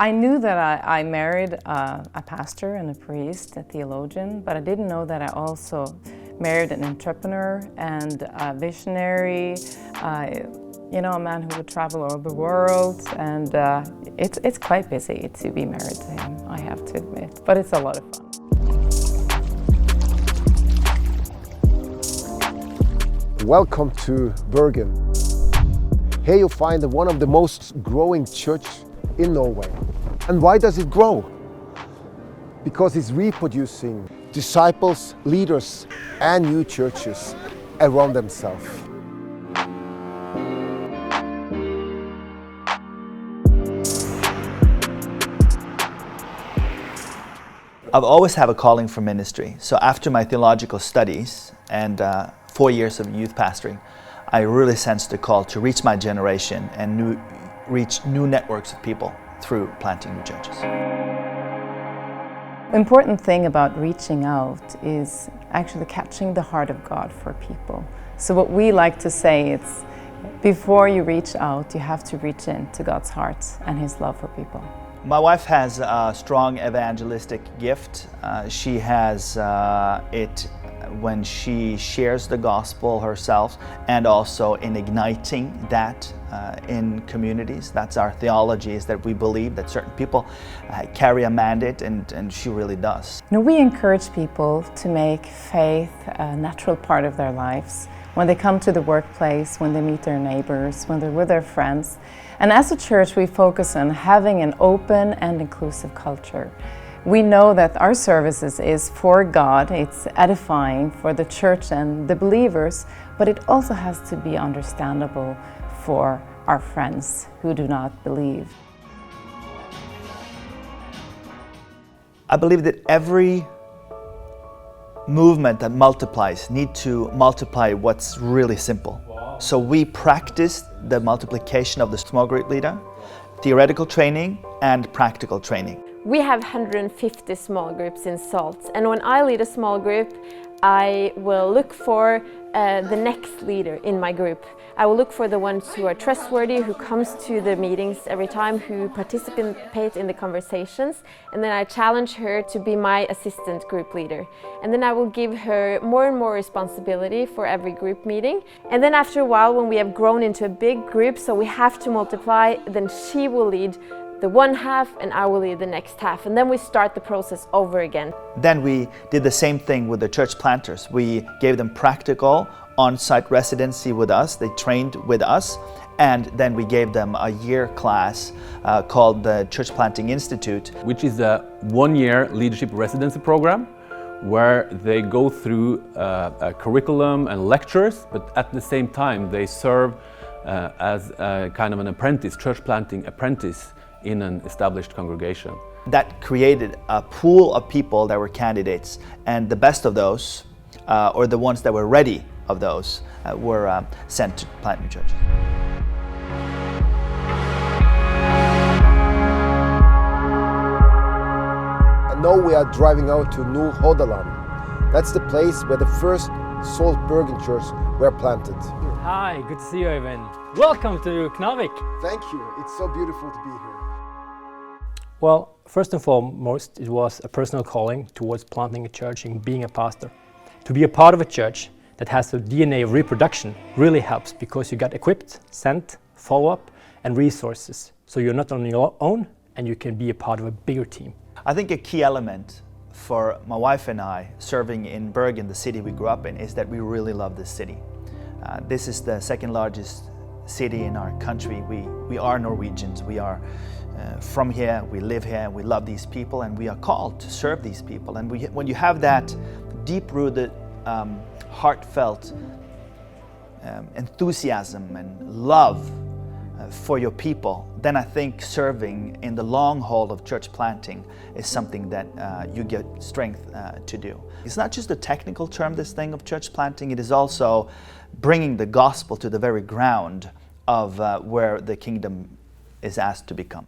I knew that I married a pastor and a priest, a theologian, but I didn't know that I also married an entrepreneur and a visionary, a man who would travel all over the world, and it's quite busy to be married to him, I have to admit, but it's a lot of fun. Welcome to Bergen. Here you'll find one of the most growing churches in Norway. And why does it grow? Because it's reproducing disciples, leaders, and new churches around themselves. I've always had a calling for ministry. So after my theological studies and 4 years of youth pastoring, I really sensed a call to reach my generation and reach new networks of people through planting new churches. The important thing about reaching out is actually catching the heart of God for people. So what we like to say is, before you reach out, you have to reach into God's heart and His love for people. My wife has a strong evangelistic gift. She has it when she shares the gospel herself, and also in igniting that in communities. That's our theology, is that we believe that certain people carry a mandate, and she really does. We encourage people to make faith a natural part of their lives. When they come to the workplace, when they meet their neighbors, when they're with their friends. And as a church, we focus on having an open and inclusive culture. We know that our services is for God, it's edifying for the church and the believers, but it also has to be understandable for our friends who do not believe. I believe that every movement that multiplies needs to multiply what's really simple. So we practice the multiplication of the small group leader, theoretical training and practical training. We have 150 small groups in SALT, and when I lead a small group, I will look for the next leader in my group. I will look for the ones who are trustworthy, who comes to the meetings every time, who participate in the conversations, and then I challenge her to be my assistant group leader. And then I will give her more and more responsibility for every group meeting. And then after a while, when we have grown into a big group, so we have to multiply, then she will lead the one half and I will lead the next half, and then we start the process over again. Then we did the same thing with the church planters. We gave them practical on-site residency with us, they trained with us, and then we gave them a year class called the Church Planting Institute. Which is a one-year leadership residency program where they go through a curriculum and lectures, but at the same time they serve as a kind of an apprentice, church planting apprentice in an established congregation. That created a pool of people that were candidates, and the best of those, or the ones that were ready of those, were sent to plant new churches. And now we are driving out to Hordaland. That's the place where the first Salt Bergen church were planted. Hi, good to see you, Øyvind. Welcome to Knavik. Thank you, it's so beautiful to be here. Well, first and foremost, it was a personal calling towards planting a church and being a pastor. To be a part of a church that has a DNA of reproduction really helps, because you got equipped, sent, follow-up and resources. So you're not on your own and you can be a part of a bigger team. I think a key element for my wife and I serving in Bergen, the city we grew up in, is that we really love this city. This is the second largest city in our country. We are Norwegians. We are from here, we live here, we love these people, and we are called to serve these people. And when you have that deep-rooted, heartfelt enthusiasm and love for your people, then I think serving in the long haul of church planting is something that you get strength to do. It's not just a technical term, this thing of church planting, it is also bringing the gospel to the very ground of where the kingdom is asked to become.